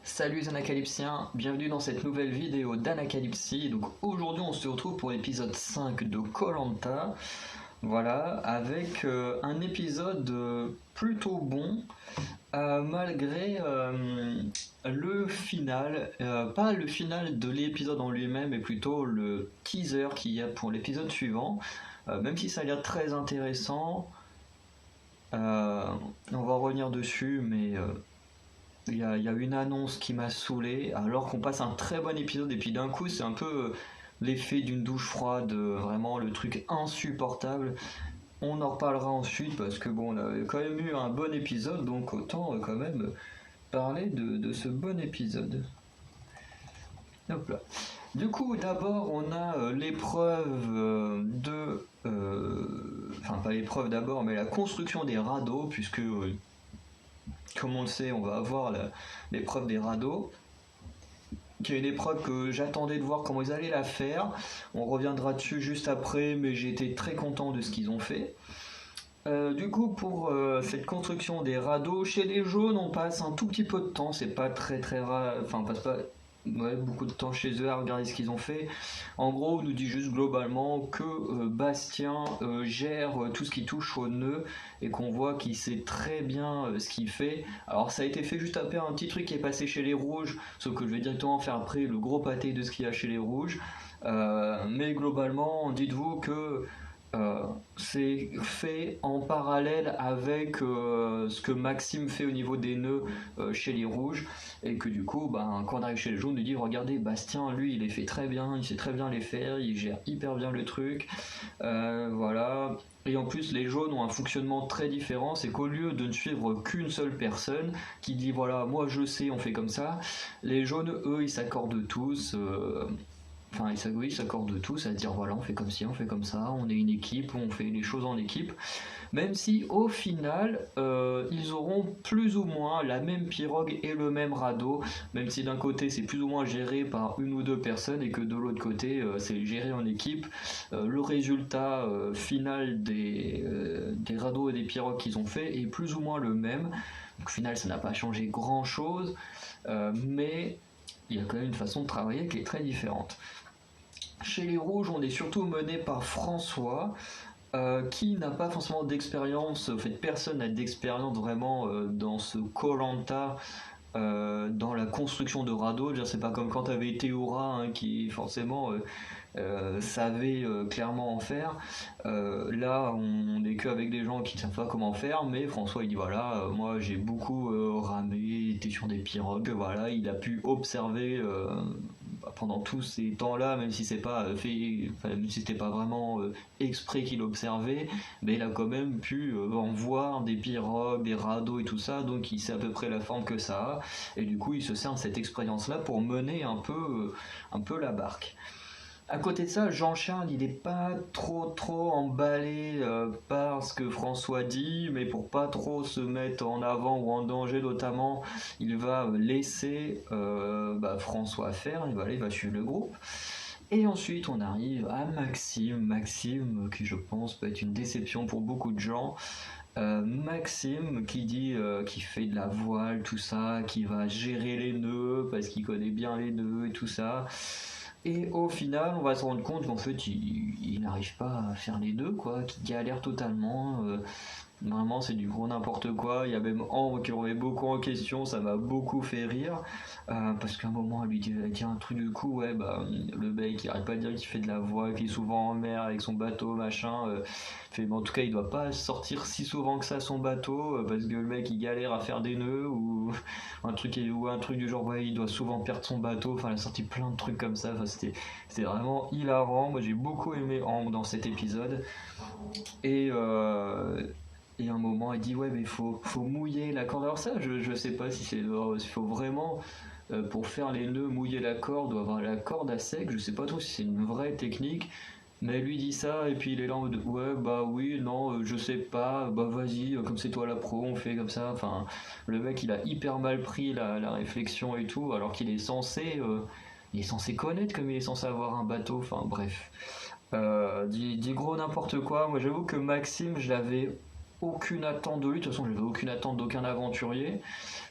Salut les Anacalypsiens, bienvenue dans cette nouvelle vidéo d'Anacalypsie. Donc aujourd'hui on se retrouve pour l'épisode 5 de koh. Voilà, avec un épisode plutôt bon, malgré le final, pas le final de l'épisode en lui-même, mais plutôt le teaser qu'il y a pour l'épisode suivant. Même si ça a l'air très intéressant, on va revenir dessus, mais il y a une annonce qui m'a saoulé, alors qu'on passe un très bon épisode, et puis d'un coup, c'est un peu l'effet d'une douche froide, vraiment le truc insupportable. On en reparlera ensuite, parce que bon, on a quand même eu un bon épisode, donc autant quand même parler de ce bon épisode. Hop là. Du coup, d'abord, on a l'épreuve enfin, pas l'épreuve d'abord, mais la construction des radeaux, puisque comme on le sait, on va avoir l'épreuve des radeaux, qui est une épreuve que j'attendais de voir comment ils allaient la faire. On reviendra dessus juste après, mais j'ai été très content de ce qu'ils ont fait. Du coup, pour cette construction des radeaux, chez les jaunes, on passe un tout petit peu de temps. C'est pas très rare, enfin, on passe pas beaucoup de temps chez eux à regarder ce qu'ils ont fait. En gros, on nous dit juste globalement que Bastien gère tout ce qui touche au nœud et qu'on voit qu'il sait très bien ce qu'il fait. Alors, ça a été fait juste après un petit truc qui est passé chez les rouges, sauf que je vais directement faire après le gros pâté de ce qu'il y a chez les rouges. Mais globalement, dites-vous que c'est fait en parallèle avec ce que Maxime fait au niveau des nœuds chez les rouges, et que du coup, quand on arrive chez les jaunes, on nous dit regardez, Bastien, lui, il les fait très bien, il sait très bien les faire, il gère hyper bien le truc, voilà. Et en plus, les jaunes ont un fonctionnement très différent, c'est qu'au lieu de ne suivre qu'une seule personne qui dit voilà, moi je sais, on fait comme ça, les jaunes, eux, ils s'accordent tous. Enfin, ils s'accordent tous à dire voilà, on fait comme ci, on fait comme ça, on est une équipe, on fait les choses en équipe. Même si au final, ils auront plus ou moins la même pirogue et le même radeau, même si d'un côté c'est plus ou moins géré par une ou deux personnes et que de l'autre côté c'est géré en équipe. Le résultat final des radeaux et des pirogues qu'ils ont fait est plus ou moins le même. Donc, au final, ça n'a pas changé grand chose, mais il y a quand même une façon de travailler qui est très différente. Chez les rouges, on est surtout mené par François, qui n'a pas forcément d'expérience. En fait, personne n'a d'expérience vraiment dans ce koh, dans la construction de radeaux. C'est pas comme quand tu avais Théoura, hein, qui forcément savait clairement en faire. Là, on n'est qu'avec des gens qui ne savent pas comment faire, mais François il dit voilà, moi j'ai beaucoup ramé, été sur des pirogues, voilà, il a pu observer pendant tous ces temps-là, même si c'est pas fait, enfin, même si c'était pas vraiment exprès qu'il observait, mais il a quand même pu en voir des pirogues, des radeaux et tout ça, donc il sait à peu près la forme que ça a, et du coup il se sert de cette expérience-là pour mener un peu la barque. À côté de ça, Jean-Charles, il n'est pas trop emballé par ce que François dit, mais pour pas trop se mettre en avant ou en danger notamment, il va laisser François faire, il va suivre le groupe. Et ensuite, on arrive à Maxime qui je pense peut être une déception pour beaucoup de gens. Maxime qui dit qu'il fait de la voile, tout ça, qui va gérer les nœuds parce qu'il connaît bien les nœuds et tout ça. Et au final, on va se rendre compte qu'en fait, il n'arrive pas à faire les deux, quoi, qu'il galère totalement. Vraiment, c'est du gros n'importe quoi. Il y a même Ambre qui remet beaucoup en question, ça m'a beaucoup fait rire. Parce qu'à un moment, elle dit un truc de coup, ouais, le mec, il arrête pas de dire qu'il fait de la voile, qu'il est souvent en mer avec son bateau, machin. En tout cas, il doit pas sortir si souvent que ça son bateau, parce que le mec, il galère à faire des nœuds, ou un truc du genre, ouais, il doit souvent perdre son bateau. Enfin, elle a sorti plein de trucs comme ça. Enfin, c'était vraiment hilarant. Moi, j'ai beaucoup aimé Ambre dans cet épisode. Et à un moment, il dit ouais, mais faut mouiller la corde. Alors ça, je sais pas si s'il faut vraiment pour faire les nœuds mouiller la corde ou avoir la corde à sec. Je sais pas trop si c'est une vraie technique. Mais lui dit ça et puis il est là en mode ouais bah oui non je sais pas bah vas-y comme c'est toi la pro on fait comme ça. Enfin le mec il a hyper mal pris la réflexion et tout alors qu'il est censé connaître comme il est censé avoir un bateau. Enfin bref. Dit gros n'importe quoi. Moi j'avoue que Maxime je l'avais aucune attente de lui, de toute façon j'avais aucune attente d'aucun aventurier.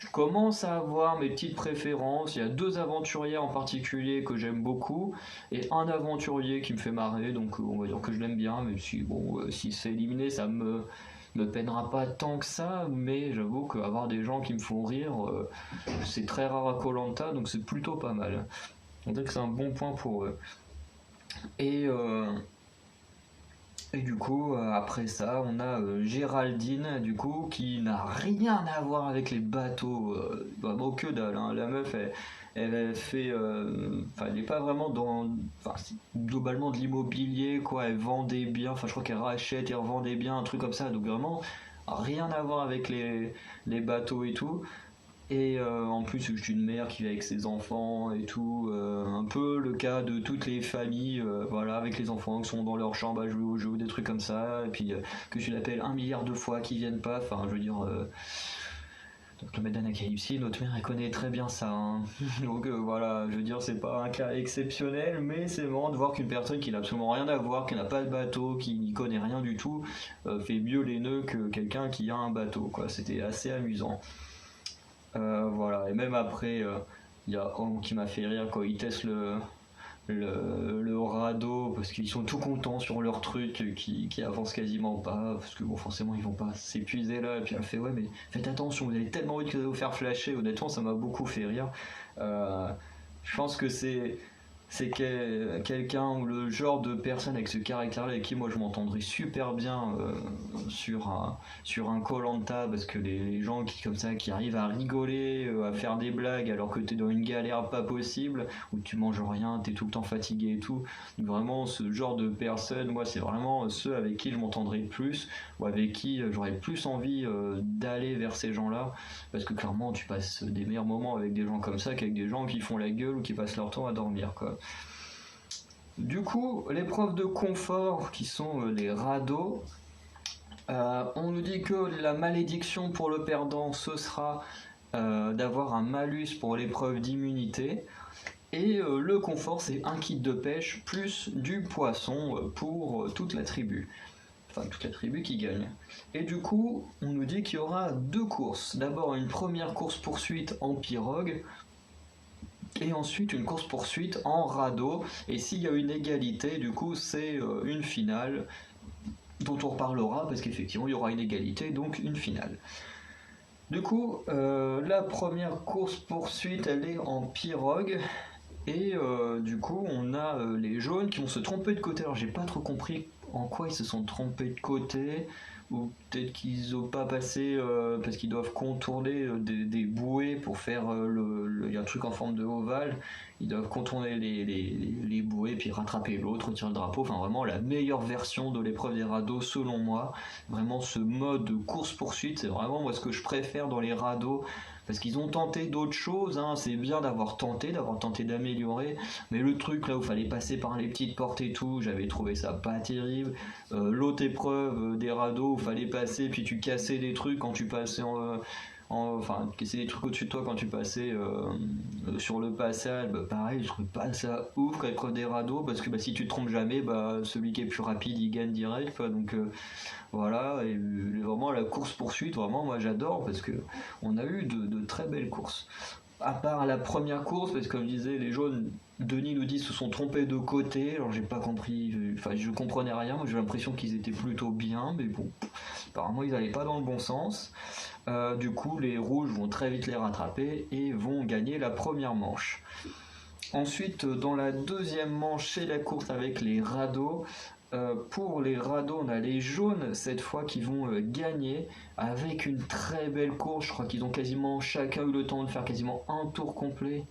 Je commence à avoir mes petites préférences, il y a 2 aventuriers en particulier que j'aime beaucoup, et un aventurier qui me fait marrer, donc on va dire que je l'aime bien, même si bon, s'il se fait éliminer ça me peinera pas tant que ça, mais j'avoue qu'avoir des gens qui me font rire, c'est très rare à koh, donc c'est plutôt pas mal. On dirait que c'est un bon point pour eux. Et, euh, et du coup, après ça, on a Géraldine, du coup, qui n'a rien à voir avec les bateaux. Vraiment que dalle, hein. La meuf, elle fait. Enfin, elle n'est pas vraiment dans. Enfin, c'est globalement de l'immobilier, quoi. Elle vend des biens. Enfin, je crois qu'elle rachète et revend des biens, un truc comme ça. Donc, vraiment, rien à voir avec les bateaux et tout. Et en plus, je suis une mère qui vit avec ses enfants et tout. Un peu le cas de toutes les familles, voilà, avec les enfants qui sont dans leur chambre à jouer aux jeux, des trucs comme ça. Et puis que tu l'appelles 1 milliard de fois qui viennent pas. Enfin, je veux dire. Donc le Medan Akalypsi, notre mère elle connaît très bien ça, hein. Donc voilà, je veux dire c'est pas un cas exceptionnel, mais c'est marrant de voir qu'une personne qui n'a absolument rien à voir, qui n'a pas de bateau, qui n'y connaît rien du tout, fait mieux les nœuds que quelqu'un qui a un bateau, quoi. C'était assez amusant. Voilà, et même après, il y a Hank qui m'a fait rire quand il teste le radeau parce qu'ils sont tout contents sur leur truc qui avance quasiment pas parce que bon forcément ils vont pas s'épuiser là et puis elle fait ouais mais faites attention vous avez tellement envie de vous faire flasher, honnêtement ça m'a beaucoup fait rire. Euh, je pense que c'est quelqu'un ou le genre de personne avec ce caractère-là avec qui moi je m'entendrais super bien sur un koh parce que les gens qui comme ça qui arrivent à rigoler, à faire des blagues alors que t'es dans une galère pas possible où tu manges rien, t'es tout le temps fatigué et tout. Donc vraiment ce genre de personnes, moi c'est vraiment ceux avec qui je m'entendrais le plus ou avec qui j'aurais plus envie d'aller vers ces gens-là parce que clairement tu passes des meilleurs moments avec des gens comme ça qu'avec des gens qui font la gueule ou qui passent leur temps à dormir quoi. Du coup, les preuves de confort qui sont les radeaux, on nous dit que la malédiction pour le perdant ce sera d'avoir un malus pour l'épreuve d'immunité. Et le confort, c'est un kit de pêche plus du poisson pour toute la tribu. Enfin, toute la tribu qui gagne. Et du coup, on nous dit qu'il y aura 2 courses. D'abord, une première course-poursuite en pirogue, et ensuite une course-poursuite en radeau. Et s'il y a une égalité, du coup, c'est une finale dont on reparlera parce qu'effectivement, il y aura une égalité, donc une finale. Du coup, la première course-poursuite, elle est en pirogue. Et du coup, on a les jaunes qui vont se tromper de côté. Alors, j'ai pas trop compris en quoi ils se sont trompés de côté. Ou peut-être qu'ils n'ont pas passé parce qu'ils doivent contourner des bouées pour faire il y a un truc en forme de ovale, ils doivent contourner les bouées puis rattraper l'autre, retirer le drapeau. Enfin vraiment la meilleure version de l'épreuve des radeaux selon moi. Vraiment ce mode de course poursuite c'est vraiment moi ce que je préfère dans les radeaux parce qu'ils ont tenté d'autres choses, hein. C'est bien d'avoir tenté d'améliorer, mais le truc là où il fallait passer par les petites portes et tout, j'avais trouvé ça pas terrible. L'autre épreuve des radeaux où il fallait passer, puis tu cassais des trucs quand tu passais enfin, casser des trucs au-dessus de toi quand tu passais sur le passage, bah, pareil, je trouve pas ça ouf quand l'épreuve des radeaux, parce que bah, si tu te trompes jamais, bah, celui qui est plus rapide il gagne direct, quoi. Donc voilà, et vraiment la course-poursuite, vraiment moi j'adore parce que on a eu de très belles courses. À part la première course, parce que comme je disais, les jaunes, Denis nous dit, se sont trompés de côté, alors j'ai pas compris, enfin je comprenais rien, moi j'ai l'impression qu'ils étaient plutôt bien, mais bon, apparemment ils allaient pas dans le bon sens. Du coup, les rouges vont très vite les rattraper et vont gagner la première manche. Ensuite, dans la deuxième manche, c'est la course avec les radeaux. Pour les radeaux, on a les jaunes cette fois qui vont gagner avec une très belle course. Je crois qu'ils ont quasiment chacun eu le temps de faire quasiment un tour complet.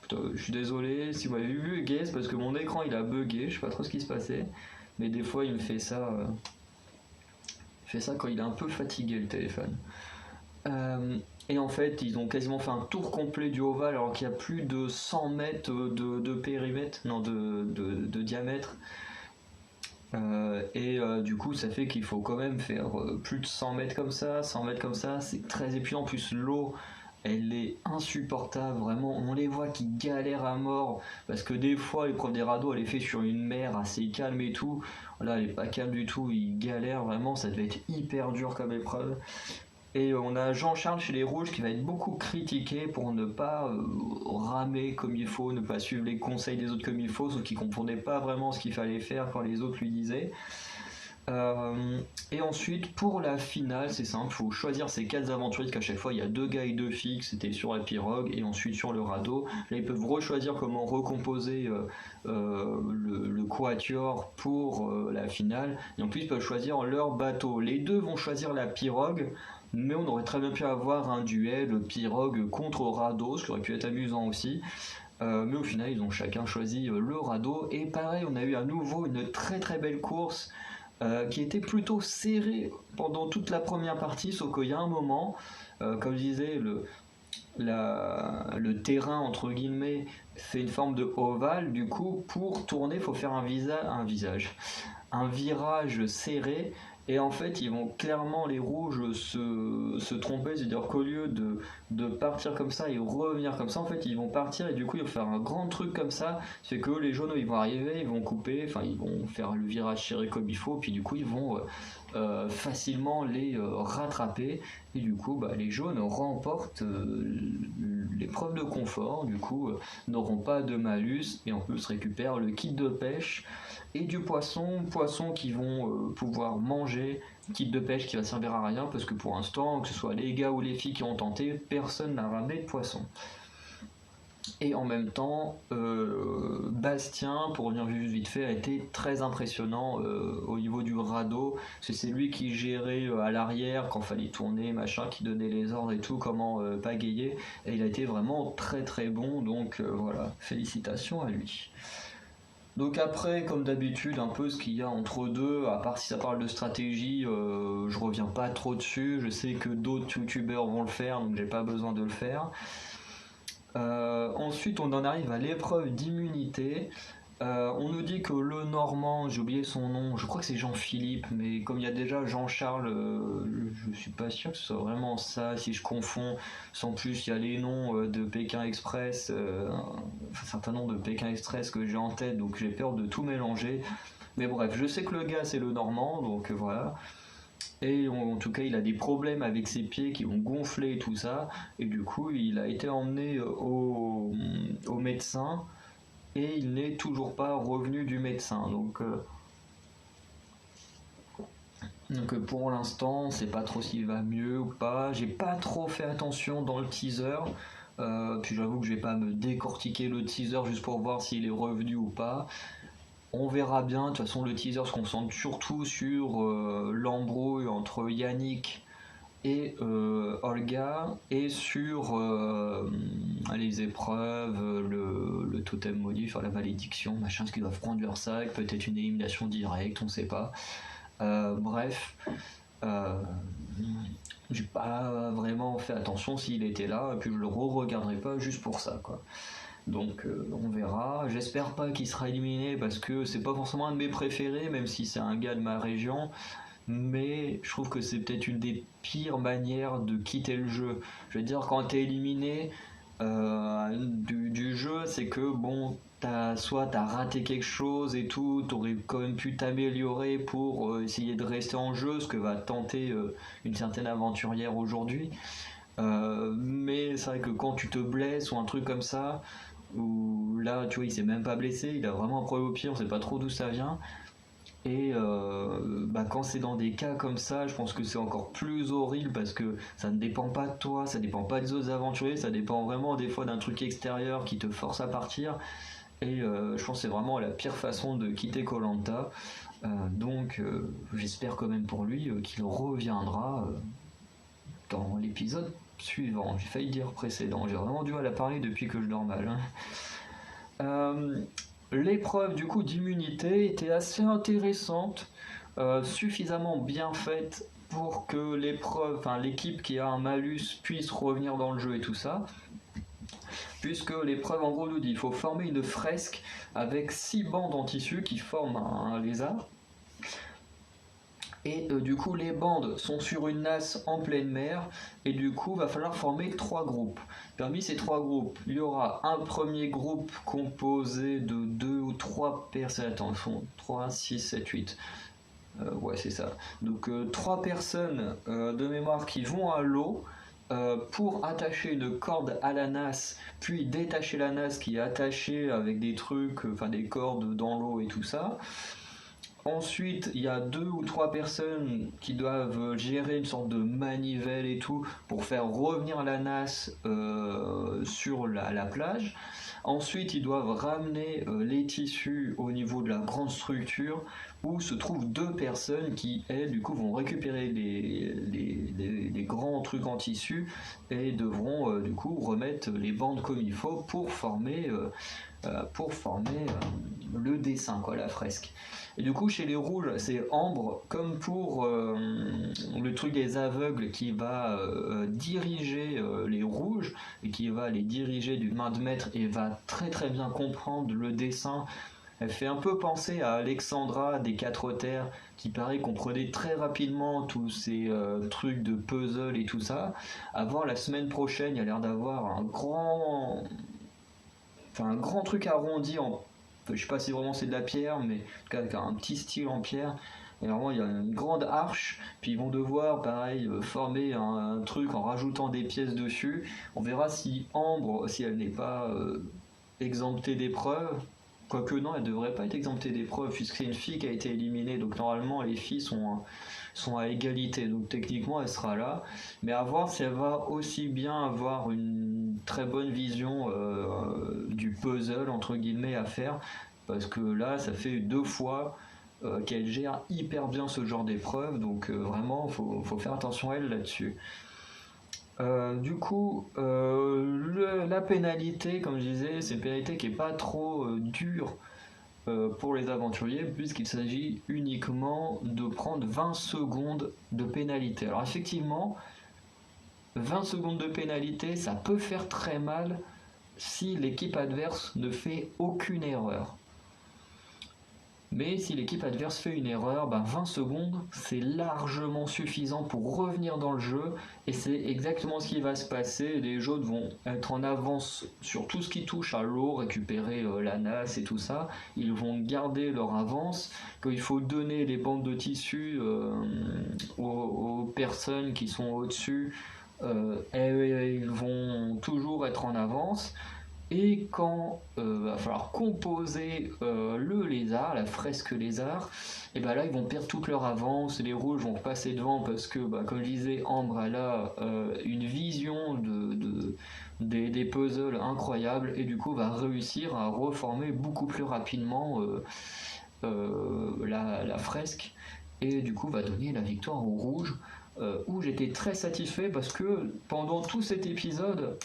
Putain, je suis désolé si vous m'avez vu bugger, c'est parce que mon écran il a bugué, je sais pas trop ce qui se passait. Mais des fois il me fait ça. Il fait ça quand il est un peu fatigué le téléphone. Et en fait, ils ont quasiment fait un tour complet du ovale alors qu'il y a plus de 100 mètres de périmètre, non de diamètre. Du coup, ça fait qu'il faut quand même faire plus de 100 mètres comme ça. 100 mètres comme ça, c'est très épuisant. En plus, l'eau elle est insupportable, vraiment, on les voit qui galèrent à mort, parce que des fois l'épreuve des radeaux elle est faite sur une mer assez calme et tout, là elle est pas calme du tout, ils galèrent vraiment, ça devait être hyper dur comme épreuve. Et on a Jean-Charles chez les Rouges qui va être beaucoup critiqué pour ne pas ramer comme il faut, ne pas suivre les conseils des autres comme il faut, sauf qu'il comprenait pas vraiment ce qu'il fallait faire quand les autres lui disaient. Et ensuite, pour la finale, c'est simple, il faut choisir ces 4 aventuriers, qu'à chaque fois il y a 2 gars et 2 filles, c'était sur la pirogue et ensuite sur le radeau. Là, ils peuvent rechoisir comment recomposer le quatuor pour la finale, et en plus, ils peuvent choisir leur bateau. Les deux vont choisir la pirogue, mais on aurait très bien pu avoir un duel pirogue contre radeau, ce qui aurait pu être amusant aussi. Mais au final, ils ont chacun choisi le radeau. Et pareil, on a eu à nouveau une très très belle course qui était plutôt serrée pendant toute la première partie, sauf qu'il y a un moment, comme je disais, le terrain entre guillemets fait une forme de ovale. Du coup, pour tourner, il faut faire un virage serré. Et en fait, ils vont clairement, les rouges, se tromper, c'est-à-dire qu'au lieu de partir comme ça et revenir comme ça, en fait, ils vont partir et du coup, ils vont faire un grand truc comme ça. C'est que les jaunes, ils vont arriver, ils vont couper, enfin, ils vont faire le virage serré comme il faut, puis du coup, ils vont facilement les rattraper. Et du coup, bah, les jaunes remportent l'épreuve de confort, du coup, n'auront pas de malus et en plus récupèrent le kit de pêche et du poisson qu'ils vont pouvoir manger, kit de pêche qui va servir à rien parce que pour l'instant, que ce soit les gars ou les filles qui ont tenté, personne n'a ramené de poisson. Et en même temps, Bastien, pour revenir juste vite fait, a été très impressionnant au niveau du radeau. C'est lui qui gérait à l'arrière quand fallait tourner, machin, qui donnait les ordres et tout, comment pagayer. Et il a été vraiment très très bon, donc voilà, félicitations à lui. Donc après, comme d'habitude, un peu ce qu'il y a entre deux, à part si ça parle de stratégie, je reviens pas trop dessus. Je sais que d'autres youtubeurs vont le faire, donc j'ai pas besoin de le faire. Ensuite, on en arrive à l'épreuve d'immunité. On nous dit que le Normand, j'ai oublié son nom, je crois que c'est Jean-Philippe, mais comme il y a déjà Jean-Charles, je suis pas sûr que ce soit vraiment ça, si je confonds. Sans plus, il y a les noms de Pékin Express, un certain nombre de Pékin Express que j'ai en tête, donc j'ai peur de tout mélanger. Mais bref, je sais que le gars c'est le Normand, donc voilà. Et en tout cas, il a des problèmes avec ses pieds qui vont gonfler et tout ça. Et du coup, il a été emmené au médecin et il n'est toujours pas revenu du médecin. Donc pour l'instant, on sait pas trop s'il va mieux ou pas. J'ai pas trop fait attention dans le teaser. Puis j'avoue que je vais pas me décortiquer le teaser juste pour voir s'il est revenu ou pas. On verra bien, de toute façon le teaser se concentre surtout sur l'embrouille entre Yannick et Olga et sur les épreuves, le totem maudit, enfin la malédiction, machin, ce qu'ils doivent prendre leur sac, peut-être une élimination directe, on sait pas. Bref, j'ai pas vraiment fait attention s'il était là, et puis je le re-regarderai pas juste pour ça, quoi. Donc on verra. J'espère pas qu'il sera éliminé parce que c'est pas forcément un de mes préférés, même si c'est un gars de ma région. Mais je trouve que c'est peut-être une des pires manières de quitter le jeu. Je veux dire, quand t'es éliminé du jeu, c'est que bon, soit t'as raté quelque chose et tout, t'aurais quand même pu t'améliorer pour essayer de rester en jeu, ce que va tenter une certaine aventurière aujourd'hui. Mais c'est vrai que quand tu te blesses ou un truc comme ça, où là, tu vois, il s'est même pas blessé, il a vraiment un problème au pied, on sait pas trop d'où ça vient. Et quand c'est dans des cas comme ça, je pense que c'est encore plus horrible parce que ça ne dépend pas de toi, ça dépend pas des autres aventuriers, ça dépend vraiment des fois d'un truc extérieur qui te force à partir. Et je pense que c'est vraiment la pire façon de quitter koh. Donc j'espère quand même pour lui qu'il reviendra dans l'épisode suivant. J'ai failli dire précédent, j'ai vraiment du mal à parler depuis que je dors mal. L'épreuve du coup d'immunité était assez intéressante, suffisamment bien faite pour que l'équipe qui a un malus puisse revenir dans le jeu et tout ça. Puisque l'épreuve en gros nous dit il faut former une fresque avec 6 bandes en tissu qui forment un lézard. Et du coup, les bandes sont sur une nasse en pleine mer, et du coup, va falloir former 3 groupes. Parmi ces 3 groupes, il y aura un premier groupe composé de 2 ou 3 personnes. Attends, ils font 3, 6, 7, 8. Ouais, c'est ça. Donc, 3 personnes de mémoire qui vont à l'eau pour attacher une corde à la nasse, puis détacher la nasse qui est attachée avec des trucs, enfin des cordes dans l'eau et tout ça. Ensuite, il y a 2 ou 3 personnes qui doivent gérer une sorte de manivelle et tout pour faire revenir la nasse sur la plage. Ensuite, ils doivent ramener les tissus au niveau de la grande structure où se trouvent 2 personnes qui, elles, du coup, vont récupérer les grands trucs en tissu et devront, du coup, remettre les bandes comme il faut pour former le dessin, quoi, la fresque. Et du coup, chez les rouges, c'est Ambre, comme pour le truc des aveugles, qui va diriger les rouges, et qui va les diriger d'une main de maître, et va très très bien comprendre le dessin. Elle fait un peu penser à Alexandra des Quatre Terres, qui paraît comprenait très rapidement tous ces trucs de puzzle et tout ça. À voir la semaine prochaine, il y a l'air d'avoir un grand truc arrondi je sais pas si vraiment c'est de la pierre, mais en tout cas avec un petit style en pierre. Et vraiment il y a une grande arche, puis ils vont devoir pareil former un truc en rajoutant des pièces dessus. On verra si Ambre, si elle n'est pas exemptée d'épreuves. Quoique non, elle devrait pas être exemptée d'épreuves puisque c'est une fille qui a été éliminée, donc normalement les filles sont à égalité, donc techniquement elle sera là, mais à voir si elle va aussi bien avoir une très bonne vision du puzzle entre guillemets à faire, parce que là ça fait 2 fois qu'elle gère hyper bien ce genre d'épreuve, donc vraiment faut faire attention à elle là-dessus. Du coup, la pénalité, comme je disais, c'est une pénalité qui est pas trop dure pour les aventuriers, puisqu'il s'agit uniquement de prendre 20 secondes de pénalité. Alors effectivement, 20 secondes de pénalité, ça peut faire très mal si l'équipe adverse ne fait aucune erreur. Mais si l'équipe adverse fait une erreur, 20 secondes, c'est largement suffisant pour revenir dans le jeu, et c'est exactement ce qui va se passer. Les jaunes vont être en avance sur tout ce qui touche à l'eau, récupérer la nasse et tout ça. Ils vont garder leur avance. Quand il faut donner les bandes de tissu aux personnes qui sont au-dessus, ils vont toujours être en avance. Et quand va falloir composer le lézard, la fresque lézard, et là ils vont perdre toute leur avance, les rouges vont passer devant parce que, comme je disais, Ambre elle a une vision des puzzles incroyables, et du coup va réussir à reformer beaucoup plus rapidement la fresque, et du coup va donner la victoire aux rouges, où j'étais très satisfait parce que pendant tout cet épisode,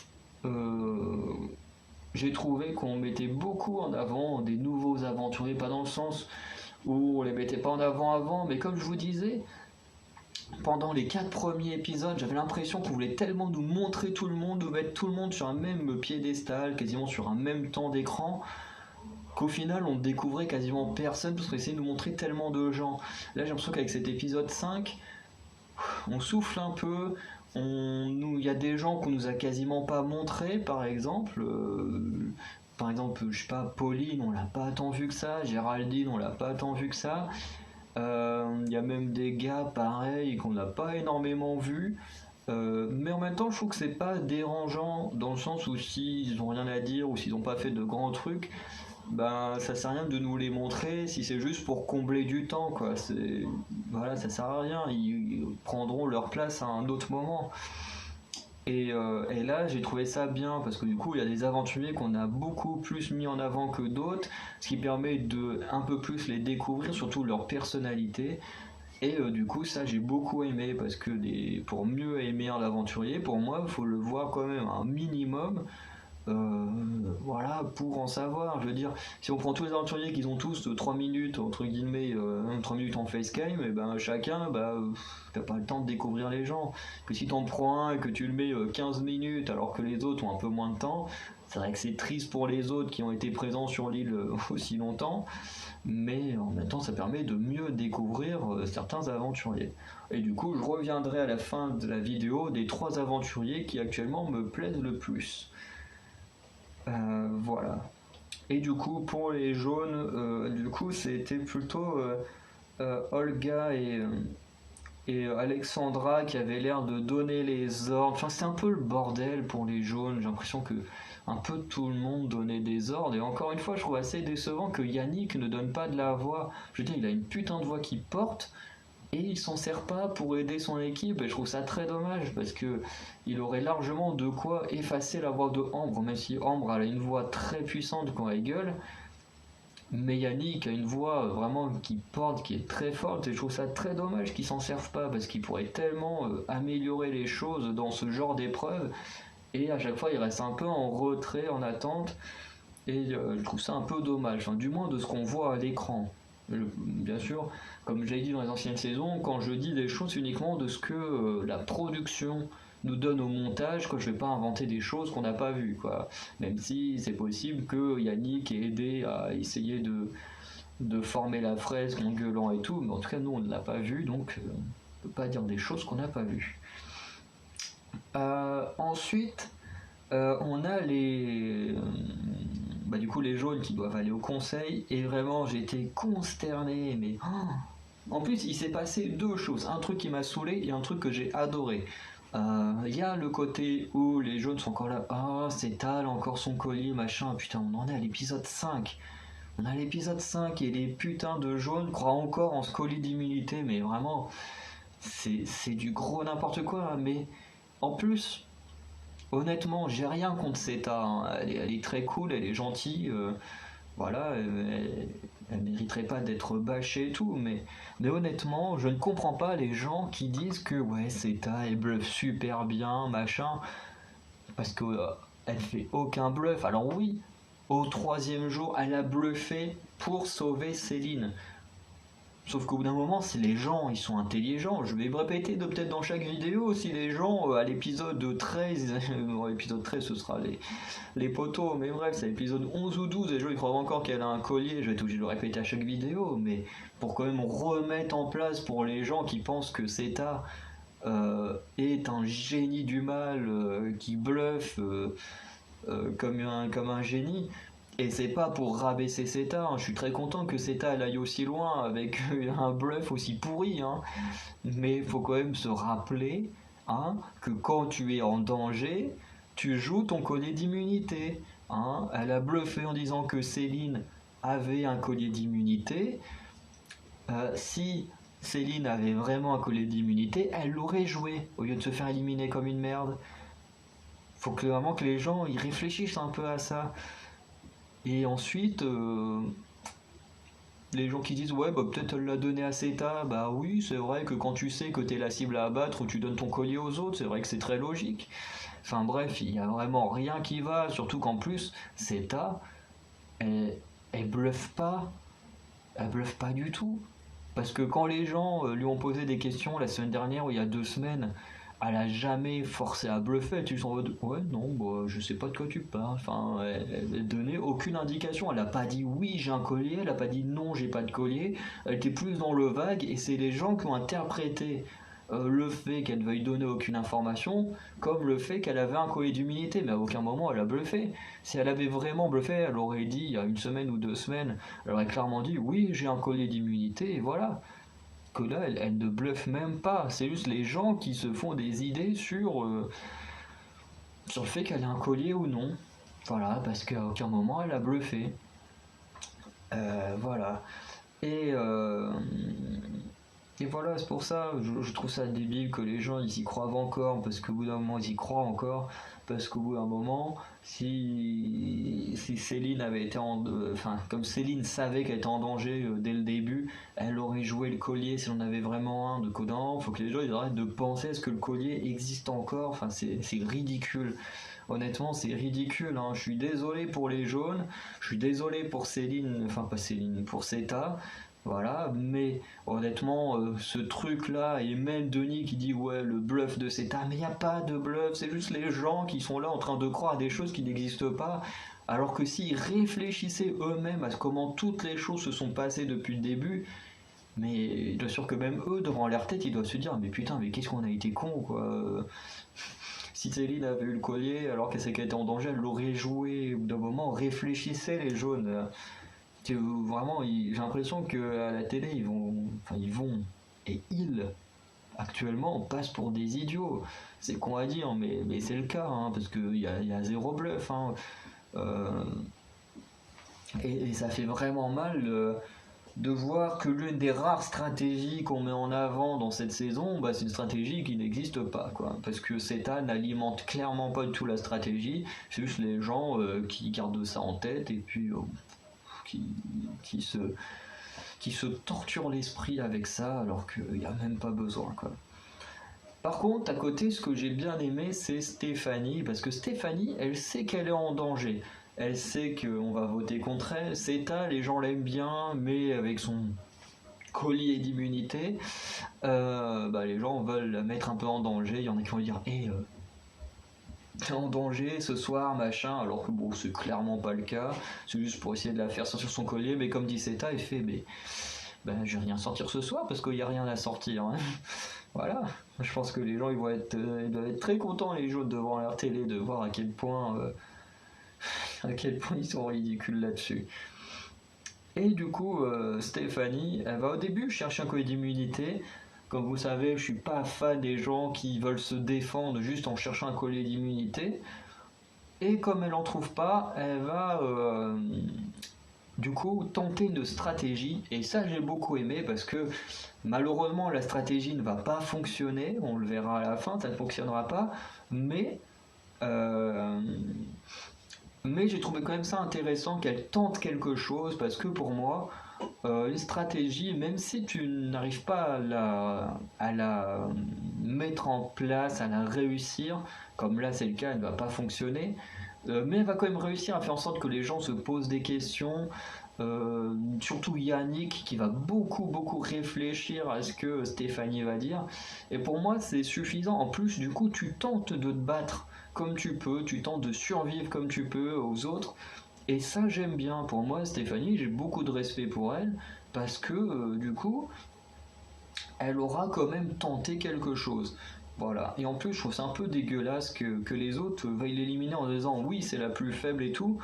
j'ai trouvé qu'on mettait beaucoup en avant des nouveaux aventuriers, pas dans le sens où on les mettait pas en avant, mais comme je vous disais, pendant les 4 premiers épisodes, j'avais l'impression qu'on voulait tellement nous montrer tout le monde, nous mettre tout le monde sur un même piédestal, quasiment sur un même temps d'écran, qu'au final on découvrait quasiment personne parce qu'on essayait de nous montrer tellement de gens. Là j'ai l'impression qu'avec cet épisode 5, on souffle un peu. Il y a des gens qu'on nous a quasiment pas montrés, par exemple. Je sais pas, Pauline, on l'a pas tant vu que ça. Géraldine, on l'a pas tant vu que ça. Il y a même des gars pareils qu'on n'a pas énormément vus. Mais en même temps, je trouve que c'est pas dérangeant dans le sens où s'ils ont rien à dire ou s'ils n'ont pas fait de grands trucs, ça sert à rien de nous les montrer si c'est juste pour combler du temps, quoi. Voilà, ça sert à rien. Ils prendront leur place à un autre moment. Et là, j'ai trouvé ça bien parce que du coup, il y a des aventuriers qu'on a beaucoup plus mis en avant que d'autres, ce qui permet de un peu plus les découvrir, surtout leur personnalité. Et du coup, ça, j'ai beaucoup aimé parce que pour mieux aimer un aventurier, pour moi, il faut le voir quand même un minimum voilà, pour en savoir. Je veux dire, si on prend tous les aventuriers qui ont tous 3 minutes, entre guillemets, 3 minutes en facecam, et ben chacun, t'as pas le temps de découvrir les gens. Que si t'en prends un et que tu le mets 15 minutes alors que les autres ont un peu moins de temps, c'est vrai que c'est triste pour les autres qui ont été présents sur l'île aussi longtemps, mais en même temps ça permet de mieux découvrir certains aventuriers. Et du coup, je reviendrai à la fin de la vidéo des 3 aventuriers qui actuellement me plaisent le plus. Voilà. Et du coup, pour les jaunes, du coup, c'était plutôt Olga et Alexandra qui avaient l'air de donner les ordres. Enfin, c'était un peu le bordel pour les jaunes. J'ai l'impression que un peu tout le monde donnait des ordres. Et encore une fois, je trouve assez décevant que Yannick ne donne pas de la voix. Je veux dire, il a une putain de voix qui porte et il s'en sert pas pour aider son équipe, et je trouve ça très dommage parce que il aurait largement de quoi effacer la voix de Ambre, même si Ambre a une voix très puissante quand elle gueule, mais Yannick a une voix vraiment qui porte, qui est très forte, et je trouve ça très dommage qu'ils s'en servent pas parce qu'il pourrait tellement améliorer les choses dans ce genre d'épreuve, et à chaque fois il reste un peu en retrait, en attente, et je trouve ça un peu dommage, enfin, du moins de ce qu'on voit à l'écran. Bien sûr, comme j'ai dit dans les anciennes saisons, quand je dis des choses, c'est uniquement de ce que la production nous donne au montage, que je vais pas inventer des choses qu'on n'a pas vues, quoi. Même si c'est possible que Yannick ait aidé à essayer de former la fresque en gueulant et tout, mais en tout cas nous on ne l'a pas vu, donc on peut pas dire des choses qu'on n'a pas vues. Ensuite, on a du coup les jaunes qui doivent aller au conseil, et vraiment j'ai été consterné, mais en plus il s'est passé 2 choses, un truc qui m'a saoulé et un truc que j'ai adoré. Il y a le côté où les jaunes sont encore là, c'est Tal, encore son collier, machin, putain, on en est à l'épisode 5. On a l'épisode 5 et les putains de jaunes croient encore en ce collier d'immunité, mais vraiment, c'est du gros n'importe quoi, mais en plus, honnêtement, j'ai rien contre Seta, hein. Elle est très cool, elle est gentille, voilà, elle mériterait pas d'être bâchée et tout, mais honnêtement, je ne comprends pas les gens qui disent que ouais, Seta, elle bluffe super bien, machin, parce que elle fait aucun bluff. Alors oui, au 3e jour, elle a bluffé pour sauver Céline. Sauf qu'au bout d'un moment, si les gens ils sont intelligents, je vais me répéter peut-être dans chaque vidéo, si les gens à l'épisode 13, bon, l'épisode 13 ce sera les poteaux, mais bref, c'est l'épisode 11 ou 12, et les gens ils croient encore qu'elle a un collier, je vais être obligé de le répéter à chaque vidéo, mais pour quand même remettre en place pour les gens qui pensent que Seta est un génie du mal, qui bluffe comme un génie. Et c'est pas pour rabaisser Seta, hein. Je suis très content que Seta elle aille aussi loin avec un bluff aussi pourri, hein. Mais il faut quand même se rappeler, hein, que quand tu es en danger, tu joues ton collier d'immunité, hein. Elle a bluffé en disant que Céline avait un collier d'immunité. Si Céline avait vraiment un collier d'immunité, elle l'aurait joué au lieu de se faire éliminer comme une merde. Faut vraiment que les gens ils réfléchissent un peu à ça. Et ensuite, les gens qui disent ouais peut-être elle l'a donné à Seta, bah oui c'est vrai que quand tu sais que t'es la cible à abattre ou tu donnes ton collier aux autres, c'est vrai que c'est très logique. Enfin bref, il y a vraiment rien qui va, surtout qu'en plus Seta, elle elle bluffe pas du tout. Parce que quand les gens lui ont posé des questions la semaine dernière ou il y a 2 semaines, elle a jamais forcé à bluffer. Tu sens en mode ouais non bah, je sais pas de quoi tu parles. Enfin elle donnait aucune indication. Elle a pas dit oui j'ai un collier, elle a pas dit non j'ai pas de collier. Elle était plus dans le vague, et c'est les gens qui ont interprété le fait qu'elle ne veuille donner aucune information comme le fait qu'elle avait un collier d'humilité, mais à aucun moment elle a bluffé. Si elle avait vraiment bluffé, elle aurait dit il y a 1 semaine ou 2 semaines, elle aurait clairement dit oui j'ai un collier d'immunité et voilà. Que là elle ne bluffe même pas, c'est juste les gens qui se font des idées sur le fait qu'elle a un collier ou non. Voilà, parce qu'à aucun moment elle a bluffé. Voilà. Et Et voilà, c'est pour ça, je trouve ça débile que les gens ils y croient encore, parce qu'au bout d'un moment ils y croient encore, parce qu'au bout d'un moment, si Céline avait été enfin, comme Céline savait qu'elle était en danger dès le début, elle aurait joué le collier si on avait vraiment un de Codan. Faut que les gens ils arrêtent de penser à ce que le collier existe encore, enfin c'est ridicule. Honnêtement, c'est ridicule, hein. Je suis désolé pour les jaunes, je suis désolé pour Céline, enfin pas Céline, pour Zeta. Voilà, mais honnêtement, ce truc-là, et même Denis qui dit ouais, le bluff de CETA, mais il n'y a pas de bluff, c'est juste les gens qui sont là en train de croire à des choses qui n'existent pas, alors que s'ils réfléchissaient eux-mêmes à comment toutes les choses se sont passées depuis le début, mais bien sûr que même eux, devant leur tête, ils doivent se dire mais putain, mais qu'est-ce qu'on a été con quoi. Si Céline avait eu le collier alors qu'elle sait qu'elle était en danger, elle l'aurait joué. Au bout d'un moment, réfléchissez les jaunes. Vraiment, j'ai l'impression qu'à la télé, et ils, actuellement, on passe pour des idiots. C'est con à dire, mais c'est le cas, hein, parce qu'il y a zéro bluff. Hein. Euh, et ça fait vraiment mal de voir que l'une des rares stratégies qu'on met en avant dans cette saison, bah, c'est une stratégie qui n'existe pas, quoi. Parce que CETA n'alimente clairement pas du tout la stratégie, c'est juste les gens qui gardent ça en tête et puis qui, qui, se, qui se torturent l'esprit avec ça alors qu'il n'y a même pas besoin, quoi. Par contre, à côté, ce que j'ai bien aimé, c'est Stéphanie, parce que Stéphanie, elle sait qu'elle est en danger. Elle sait qu'on va voter contre elle. CETA, les gens l'aiment bien, mais avec son collier d'immunité, les gens veulent la mettre un peu en danger. Il y en a qui vont dire t'es en danger ce soir, machin, alors que bon, c'est clairement pas le cas. C'est juste pour essayer de la faire sortir son collier, mais comme dit CETA, il fait je vais rien sortir ce soir parce qu'il n'y a rien à sortir. Hein. Voilà, je pense que les gens ils doivent être très contents les jaunes devant leur télé de voir à quel point ils sont ridicules là-dessus. Et du coup, Stéphanie, elle va au début chercher un collier d'immunité. Comme vous savez, je suis pas fan des gens qui veulent se défendre juste en cherchant un collier d'immunité. Et comme elle en trouve pas, elle va du coup tenter une stratégie. Et ça, j'ai beaucoup aimé parce que malheureusement, la stratégie ne va pas fonctionner. On le verra à la fin, ça ne fonctionnera pas. Euh, mais j'ai trouvé quand même ça intéressant qu'elle tente quelque chose parce que pour moi, une stratégie, même si tu n'arrives pas à la mettre en place, à la réussir, comme là c'est le cas, elle ne va pas fonctionner, mais elle va quand même réussir à faire en sorte que les gens se posent des questions, surtout Yannick qui va beaucoup réfléchir à ce que Stéphanie va dire, et pour moi c'est suffisant. En plus, du coup, tu tentes de te battre comme tu peux, tu tentes de survivre comme tu peux aux autres. Et ça, j'aime bien. Pour moi, Stéphanie, j'ai beaucoup de respect pour elle parce que du coup, elle aura quand même tenté quelque chose. Voilà. Et en plus, je trouve ça un peu dégueulasse que les autres veuillent l'éliminer en disant oui, c'est la plus faible et tout.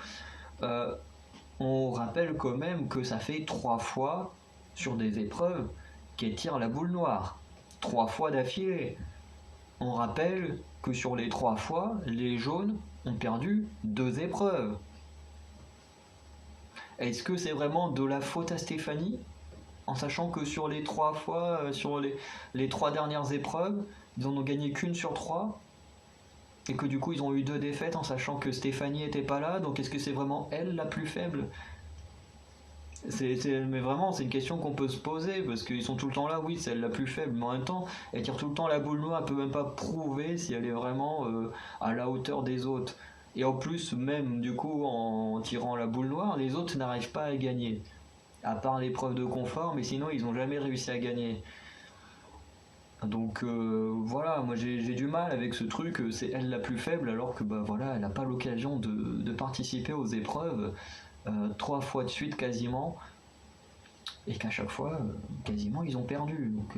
On rappelle quand même que ça fait 3 fois sur des épreuves qu'elle tire la boule noire. 3 fois d'affilée. On rappelle que sur les 3 fois, les jaunes ont perdu 2 épreuves. Est-ce que c'est vraiment de la faute à Stéphanie, en sachant que sur les 3 fois, sur les 3 dernières épreuves, ils en ont gagné qu'une sur 3, et que du coup ils ont eu 2 défaites en sachant que Stéphanie était pas là, donc est-ce que c'est vraiment elle la plus faible? Mais vraiment, c'est une question qu'on peut se poser, parce qu'ils sont tout le temps là, oui, c'est elle la plus faible, mais en même temps, elle tire tout le temps la boule noire, elle peut même pas prouver si elle est vraiment à la hauteur des autres. Et en plus, même du coup, en tirant la boule noire, les autres n'arrivent pas à gagner. À part l'épreuve de confort, mais sinon, ils n'ont jamais réussi à gagner. Donc voilà, moi j'ai du mal avec ce truc, c'est elle la plus faible, alors que voilà, elle n'a pas l'occasion de participer aux épreuves 3 fois de suite quasiment, et qu'à chaque fois, quasiment, ils ont perdu. Donc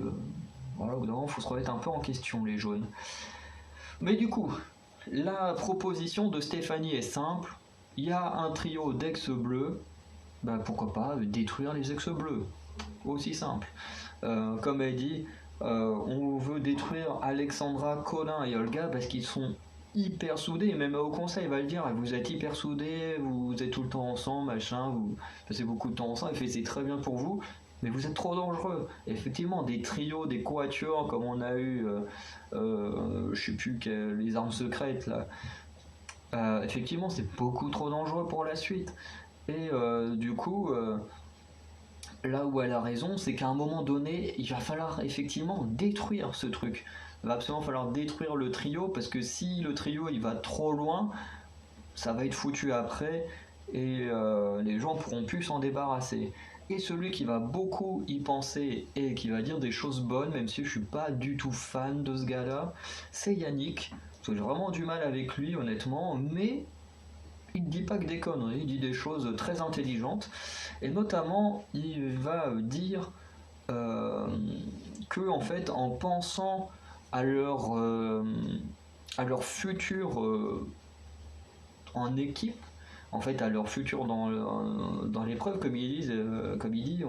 voilà, au bout d'un moment, il faut se remettre un peu en question, les jaunes. Mais du coup, la proposition de Stéphanie est simple. Il y a un trio d'ex-bleus, pourquoi pas détruire les ex-bleus. Aussi simple. Comme elle dit, on veut détruire Alexandra, Colin et Olga parce qu'ils sont hyper soudés. Même au conseil, il va le dire, vous êtes hyper soudés, vous êtes tout le temps ensemble, machin, vous passez beaucoup de temps ensemble, et c'est très bien pour vous. mais vous êtes trop dangereux. Et effectivement, des trios, des quatuors comme on a eu, je sais plus, les armes secrètes là, effectivement, c'est beaucoup trop dangereux pour la suite. Et du coup, là où elle a raison, c'est qu'à un moment donné, il va falloir effectivement détruire ce truc. Il va absolument falloir détruire le trio, parce que si le trio il va trop loin, ça va être foutu après, et les gens pourront plus s'en débarrasser. Et celui qui va beaucoup y penser et qui va dire des choses bonnes, même si je suis pas du tout fan de ce gars-là, c'est Yannick. Parce que j'ai vraiment du mal avec lui, honnêtement, mais il ne dit pas que des conneries, il dit des choses très intelligentes. Et notamment, il va dire que, en fait, en pensant à leur futur en équipe, en fait, à leur futur dans l'épreuve, comme il dit,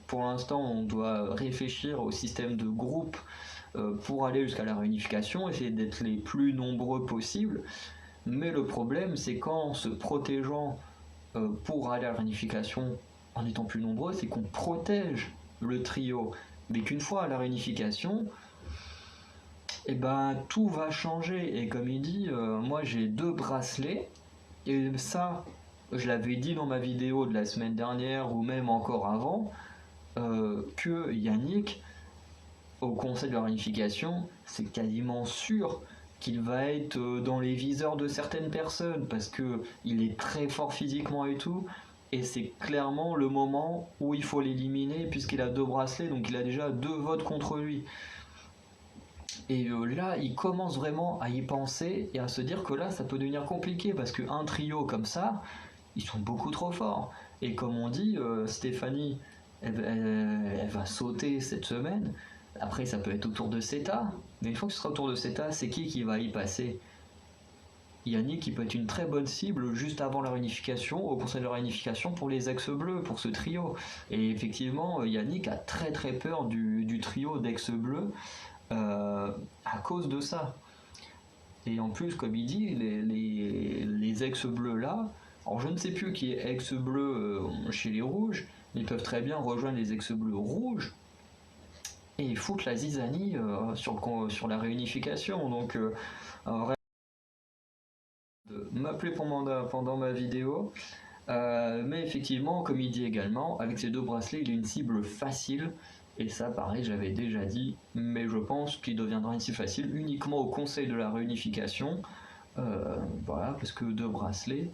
pour l'instant, on doit réfléchir au système de groupe pour aller jusqu'à la réunification, essayer d'être les plus nombreux possibles. Mais le problème, c'est qu'en se protégeant pour aller à la réunification en étant plus nombreux, c'est qu'on protège le trio. Mais qu'une fois à la réunification, et ben tout va changer. Et comme il dit, moi j'ai 2 bracelets, et ça, je l'avais dit dans ma vidéo de la semaine dernière, ou même encore avant, que Yannick, au conseil de la réunification, c'est quasiment sûr qu'il va être dans les viseurs de certaines personnes, parce que il est très fort physiquement et tout, et c'est clairement le moment où il faut l'éliminer, puisqu'il a 2 bracelets, donc il a déjà 2 votes contre lui. Et là, il commence vraiment à y penser et à se dire que là, ça peut devenir compliqué, parce qu'un trio comme ça, ils sont beaucoup trop forts. Et comme on dit, Stéphanie, elle va sauter cette semaine. Après, ça peut être autour de CETA. Mais une fois que ce sera autour de CETA, c'est qui va y passer? Yannick, qui peut être une très bonne cible juste avant la réunification, au conseil de la réunification, pour les ex-bleus, pour ce trio. Et effectivement, Yannick a très très peur du trio d'ex-bleus à cause de ça. Et en plus, comme il dit, les ex-bleus là, alors je ne sais plus qui est ex-bleu chez les rouges, mais ils peuvent très bien rejoindre les ex-bleus rouges et foutre la zizanie sur la réunification. Donc, vraiment, de m'appeler pendant ma vidéo. Mais effectivement, comme il dit également, avec ces 2 bracelets, il est une cible facile. Et ça, pareil, j'avais déjà dit, mais je pense qu'il deviendra une cible facile uniquement au conseil de la réunification. Voilà, parce que 2 bracelets,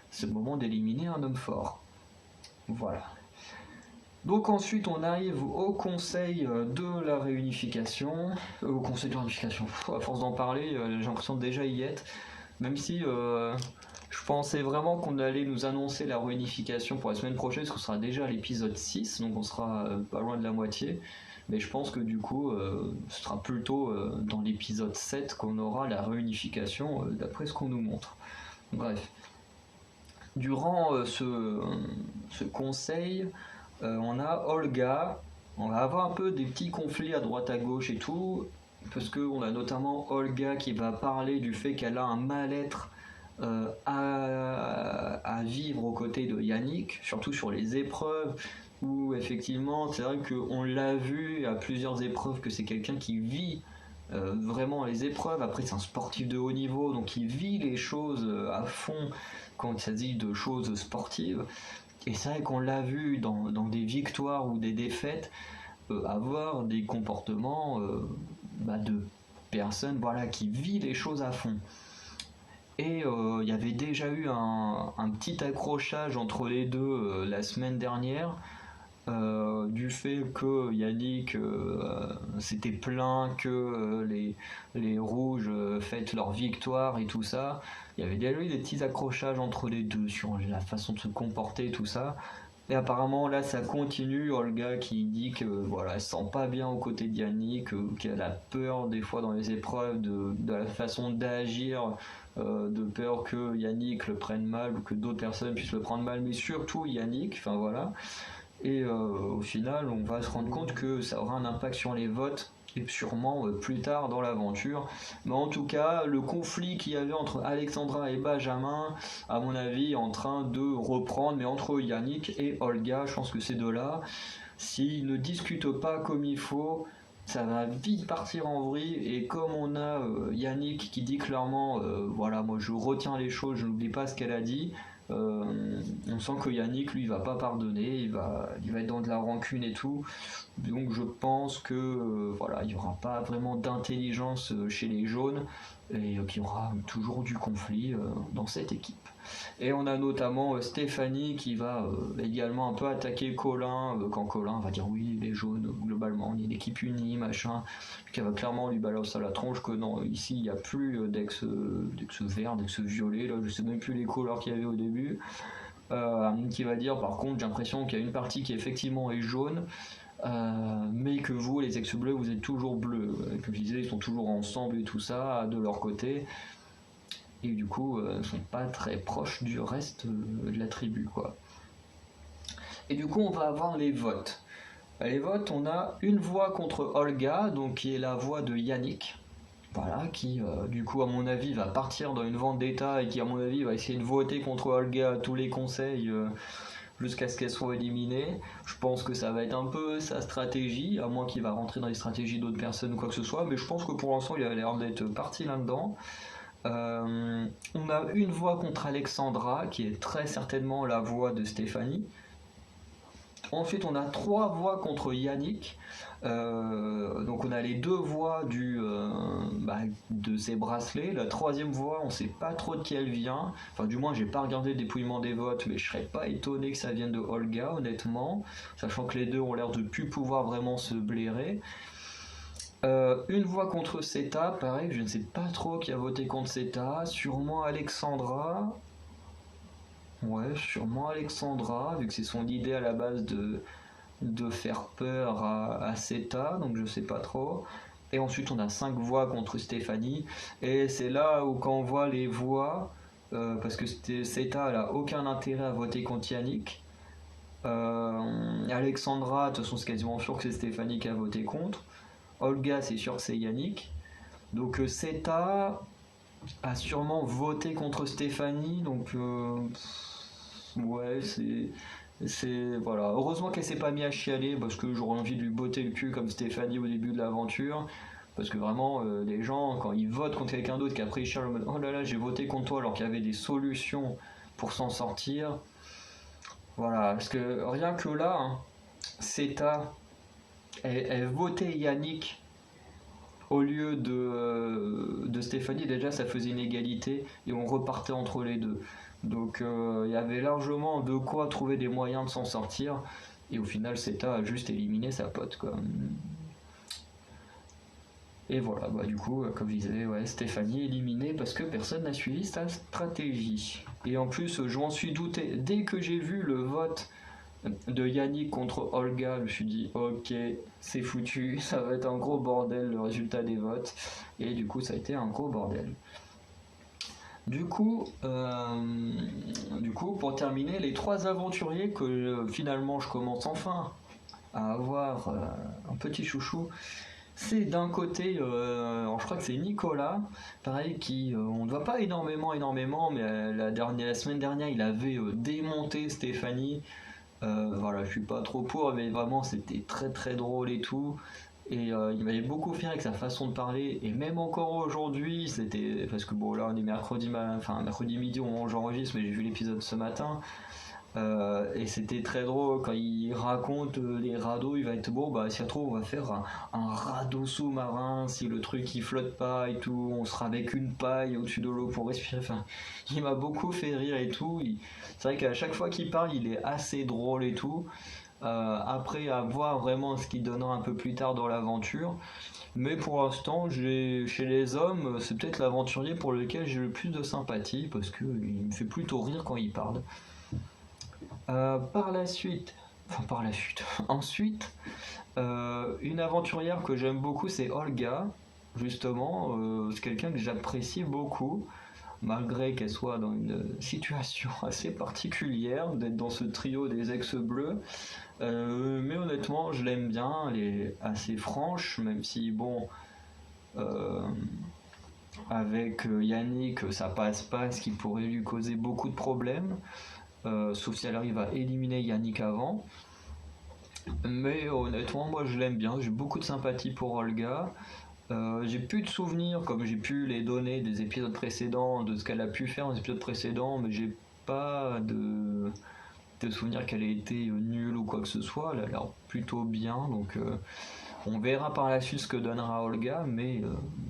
c'est le moment d'éliminer un homme fort. Voilà. Donc ensuite, on arrive au conseil de la réunification. Au conseil de la réunification, à force d'en parler, j'ai l'impression de déjà y être. Même si je pensais vraiment qu'on allait nous annoncer la réunification pour la semaine prochaine, parce qu'on sera déjà à l'épisode 6, donc on sera pas loin de la moitié. Mais je pense que du coup, ce sera plutôt dans l'épisode 7 qu'on aura la réunification, d'après ce qu'on nous montre. Bref. Durant ce conseil, on a Olga. On va avoir un peu des petits conflits à droite à gauche et tout, parce qu'on a notamment Olga qui va parler du fait qu'elle a un mal-être à vivre aux côtés de Yannick, surtout sur les épreuves, où effectivement c'est vrai qu'on l'a vu à plusieurs épreuves que c'est quelqu'un qui vit vraiment les épreuves. Après, c'est un sportif de haut niveau, donc il vit les choses à fond quand il s'agit de choses sportives. Et c'est vrai qu'on l'a vu dans des victoires ou des défaites avoir des comportements de personnes, voilà, qui vit les choses à fond. Et il y avait déjà eu un petit accrochage entre les deux la semaine dernière, du fait que Yannick s'était plaint que les rouges fêtent leur victoire et tout ça. Il y avait déjà eu des petits accrochages entre les deux sur la façon de se comporter et tout ça. Et apparemment là ça continue, Olga qui dit que voilà, elle se sent pas bien aux côtés de Yannick, qu'elle a peur des fois dans les épreuves de la façon d'agir, de peur que Yannick le prenne mal ou que d'autres personnes puissent le prendre mal, mais surtout Yannick, enfin voilà. Et au final, on va se rendre compte que ça aura un impact sur les votes et sûrement plus tard dans l'aventure. Mais en tout cas, le conflit qu'il y avait entre Alexandra et Benjamin, à mon avis, est en train de reprendre, mais entre Yannick et Olga, je pense que ces deux-là, s'ils ne discutent pas comme il faut, ça va vite partir en vrille. Et comme on a Yannick qui dit clairement voilà, moi je retiens les choses, je n'oublie pas ce qu'elle a dit, on sent que Yannick lui il va pas pardonner, il va être dans de la rancune et tout. Donc je pense que voilà, il n'y aura pas vraiment d'intelligence chez les jaunes et qu'il y aura toujours du conflit dans cette équipe. Et on a notamment Stéphanie qui va également un peu attaquer Colin quand Colin va dire oui, les jaunes, globalement, on est une équipe unie, machin. Qui va clairement lui balancer à la tronche que non, ici il n'y a plus d'ex vert, d'ex violet, là je sais même plus les couleurs qu'il y avait au début. Qui va dire par contre, j'ai l'impression qu'il y a une partie qui effectivement est jaune. Mais que vous, les ex-bleus, vous êtes toujours bleus. Comme je disais, ils sont toujours ensemble et tout ça, de leur côté. Et du coup, ne sont pas très proches du reste de la tribu, quoi. Et du coup, on va avoir les votes. Les votes, on a une voix contre Olga, donc qui est la voix de Yannick. Voilà, qui du coup, à mon avis, va partir dans une vendetta et qui, à mon avis, va essayer de voter contre Olga à tous les conseils. Jusqu'à ce qu'elle soit éliminée. Je pense que ça va être un peu sa stratégie, à moins qu'il va rentrer dans les stratégies d'autres personnes ou quoi que ce soit, mais je pense que pour l'instant il a l'air d'être parti là-dedans. On a une voix contre Alexandra, qui est très certainement la voix de Stéphanie. Ensuite, on a 3 voix contre Yannick. Donc on a les 2 voix de ces bracelets. La 3e voix, on sait pas trop de qui elle vient. Enfin, du moins, j'ai pas regardé le dépouillement des votes, mais je serais pas étonné que ça vienne de Olga, honnêtement. Sachant que les deux ont l'air de plus pouvoir vraiment se blairer. Une voix contre Seta, pareil, je ne sais pas trop qui a voté contre Seta. Sûrement Alexandra. Ouais, sûrement Alexandra, vu que c'est son idée à la base de faire peur à Seta, donc je sais pas trop. Et ensuite on a 5 voix contre Stéphanie, et c'est là où quand on voit les voix, parce que Seta elle a aucun intérêt à voter contre Yannick. Alexandra, de toute façon c'est quasiment sûr que c'est Stéphanie qui a voté contre. Olga, c'est sûr que c'est Yannick. Donc Seta a sûrement voté contre Stéphanie, donc ouais, voilà. Heureusement qu'elle s'est pas mise à chialer, parce que j'aurais envie de lui botter le cul comme Stéphanie au début de l'aventure. Parce que vraiment, les gens, quand ils votent contre quelqu'un d'autre, qu'après ils chialent en mode oh là là, j'ai voté contre toi, alors qu'il y avait des solutions pour s'en sortir. Voilà, parce que rien que là, hein, Seta, elle votait Yannick au lieu de Stéphanie. Déjà ça faisait une égalité et on repartait entre les deux. Donc il y avait largement de quoi trouver des moyens de s'en sortir, et au final Seta a juste éliminé sa pote, quoi. Et voilà, bah du coup, comme je disais, ouais, Stéphanie éliminée parce que personne n'a suivi sa stratégie. Et en plus, je m'en suis douté. Dès que j'ai vu le vote de Yannick contre Olga, je me suis dit ok, c'est foutu, ça va être un gros bordel le résultat des votes. Et du coup ça a été un gros bordel. Du coup, pour terminer, les 3 aventuriers que finalement je commence enfin à avoir un petit chouchou, c'est d'un côté, alors je crois que c'est Nicolas, pareil, qui on ne voit pas énormément, mais la semaine dernière il avait démonté Stéphanie. Voilà, je suis pas trop pour, mais vraiment c'était très très drôle et tout. Et il m'avait beaucoup fait avec sa façon de parler, et même encore aujourd'hui, c'était parce que bon là on est mercredi midi au moment où j'enregistre, mais j'ai vu l'épisode ce matin. Et c'était très drôle quand il raconte les radeaux. Il va être bon, bah si ça trouve on va faire un radeau sous-marin, si le truc il flotte pas et tout, on sera avec une paille au-dessus de l'eau pour respirer. Enfin, il m'a beaucoup fait rire et tout. C'est vrai qu'à chaque fois qu'il parle il est assez drôle et tout. Après à voir vraiment ce qu'il donnera un peu plus tard dans l'aventure, mais pour l'instant chez les hommes c'est peut-être l'aventurier pour lequel j'ai le plus de sympathie, parce qu'il me fait plutôt rire quand il parle. Ensuite, une aventurière que j'aime beaucoup, c'est Olga, justement. C'est quelqu'un que j'apprécie beaucoup. malgré qu'elle soit dans une situation assez particulière d'être dans ce trio des ex-bleus. Mais honnêtement, je l'aime bien, elle est assez franche, même si bon, avec Yannick, ça passe pas, ce qui pourrait lui causer beaucoup de problèmes, sauf si elle arrive à éliminer Yannick avant. Mais honnêtement, moi je l'aime bien, j'ai beaucoup de sympathie pour Olga. J'ai plus de souvenirs, comme j'ai pu les donner des épisodes précédents, de ce qu'elle a pu faire dans les épisodes précédents, mais j'ai pas de souvenirs qu'elle ait été nulle ou quoi que ce soit. Elle a l'air plutôt bien, donc on verra par la suite ce que donnera Olga, mais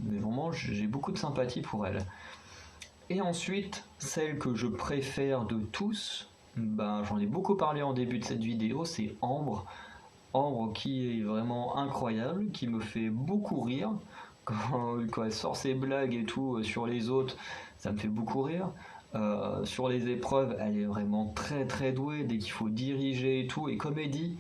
vraiment j'ai beaucoup de sympathie pour elle. Et ensuite, celle que je préfère de tous, ben, j'en ai beaucoup parlé en début de cette vidéo, c'est Ambre. Ambre qui est vraiment incroyable, qui me fait beaucoup rire. Quand elle sort ses blagues et tout sur les autres, ça me fait beaucoup rire. Sur les épreuves, elle est vraiment très très douée dès qu'il faut diriger et tout. Et comme elle dit,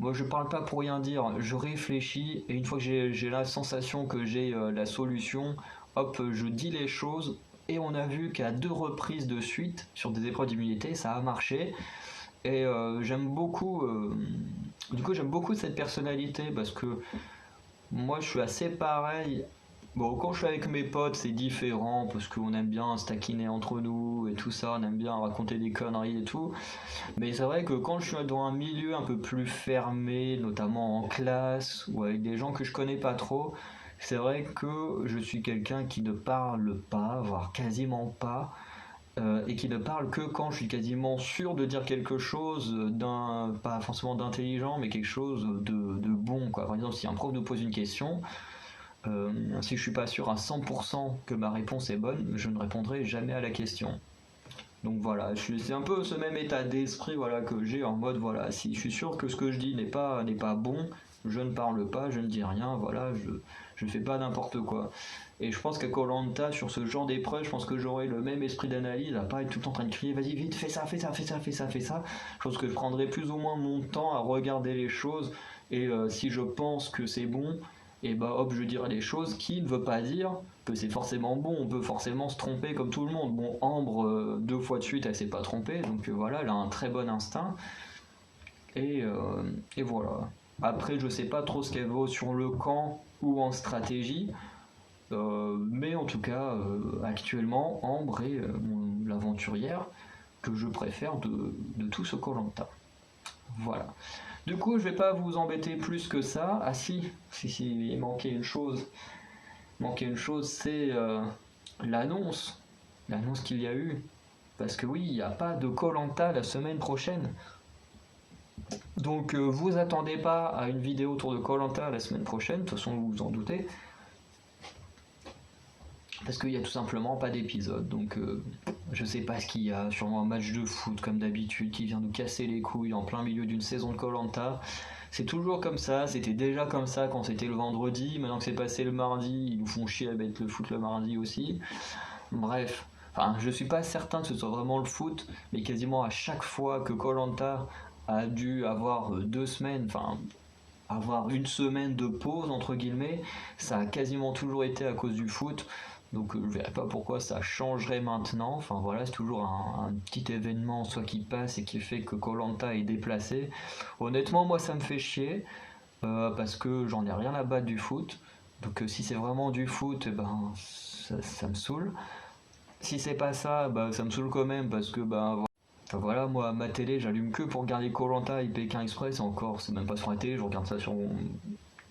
moi je parle pas pour rien dire, je réfléchis et une fois que j'ai la sensation que j'ai la solution, hop, je dis les choses. Et on a vu qu'à 2 reprises de suite, sur des épreuves d'immunité, ça a marché. Et j'aime beaucoup, du coup j'aime beaucoup cette personnalité parce que moi je suis assez pareil. Bon, quand je suis avec mes potes c'est différent parce qu'on aime bien se taquiner entre nous et tout ça, on aime bien raconter des conneries et tout. Mais c'est vrai que quand je suis dans un milieu un peu plus fermé, notamment en classe ou avec des gens que je connais pas trop, c'est vrai que je suis quelqu'un qui ne parle pas, voire quasiment pas. Et qui ne parle que quand je suis quasiment sûr de dire quelque chose pas forcément d'intelligent, mais quelque chose de bon, quoi. Par exemple, si un prof nous pose une question, si je suis pas sûr à 100% que ma réponse est bonne, je ne répondrai jamais à la question. Donc voilà, c'est un peu ce même état d'esprit, voilà, que j'ai, en mode voilà, si je suis sûr que ce que je dis n'est pas bon, je ne parle pas, je ne dis rien, voilà, je fais pas n'importe quoi. Et je pense qu'à Koh Lanta, sur ce genre d'épreuve, je pense que j'aurai le même esprit d'analyse, à pas être tout le temps en train de crier vas-y vite, fais ça, fais ça, fais ça, fais ça, fais ça. Je pense que je prendrai plus ou moins mon temps à regarder les choses, et si je pense que c'est bon, et bah hop, je dirai des choses qui ne veut pas dire que c'est forcément bon, on peut forcément se tromper comme tout le monde. Bon, Ambre, 2 fois de suite, elle s'est pas trompée, donc voilà, elle a un très bon instinct. Et voilà. Après, je sais pas trop ce qu'elle vaut sur le camp ou en stratégie, mais en tout cas, actuellement, Ambre est l'aventurière que je préfère de tout ce Koh Lanta. Voilà. Du coup, je vais pas vous embêter plus que ça. Ah si, il manquait une chose. C'est l'annonce. L'annonce qu'il y a eu. Parce que oui, il n'y a pas de Koh Lanta la semaine prochaine. Donc vous attendez pas à une vidéo autour de Koh Lanta la semaine prochaine, de toute façon vous vous en doutez. Parce qu'il n'y a tout simplement pas d'épisode. Donc je sais pas ce qu'il y a, sûrement un match de foot comme d'habitude qui vient nous casser les couilles en plein milieu d'une saison de Koh Lanta. C'est toujours comme ça, c'était déjà comme ça quand c'était le vendredi, maintenant que c'est passé le mardi, ils nous font chier à mettre le foot le mardi aussi. Bref, enfin je suis pas certain que ce soit vraiment le foot, mais quasiment à chaque fois que Koh Lanta a dû avoir 2 semaines, enfin avoir une semaine de pause entre guillemets, ça a quasiment toujours été à cause du foot. Donc je verrais pas pourquoi ça changerait maintenant. Enfin voilà, c'est toujours un petit événement soit qui passe et qui fait que Koh Lanta est déplacé. Honnêtement, moi ça me fait chier parce que j'en ai rien à battre du foot. Donc si c'est vraiment du foot, eh ben ça me saoule. Si c'est pas ça, bah ça me saoule quand même parce que bah enfin, voilà, moi ma télé j'allume que pour regarder Koh Lanta et Pékin Express, encore c'est même pas sur la télé, je regarde ça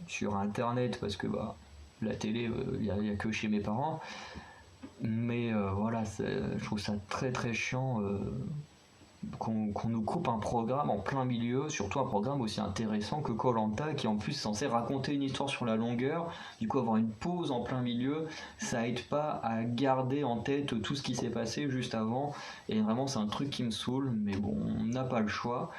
sur internet parce que bah la télé il y a que chez mes parents. Mais voilà, je trouve ça très très chiant qu'on nous coupe un programme en plein milieu, surtout un programme aussi intéressant que Koh Lanta, qui en plus est censé raconter une histoire sur la longueur. Du coup, avoir une pause en plein milieu, ça aide pas à garder en tête tout ce qui s'est passé juste avant. Et vraiment, c'est un truc qui me saoule, mais bon, on n'a pas le choix.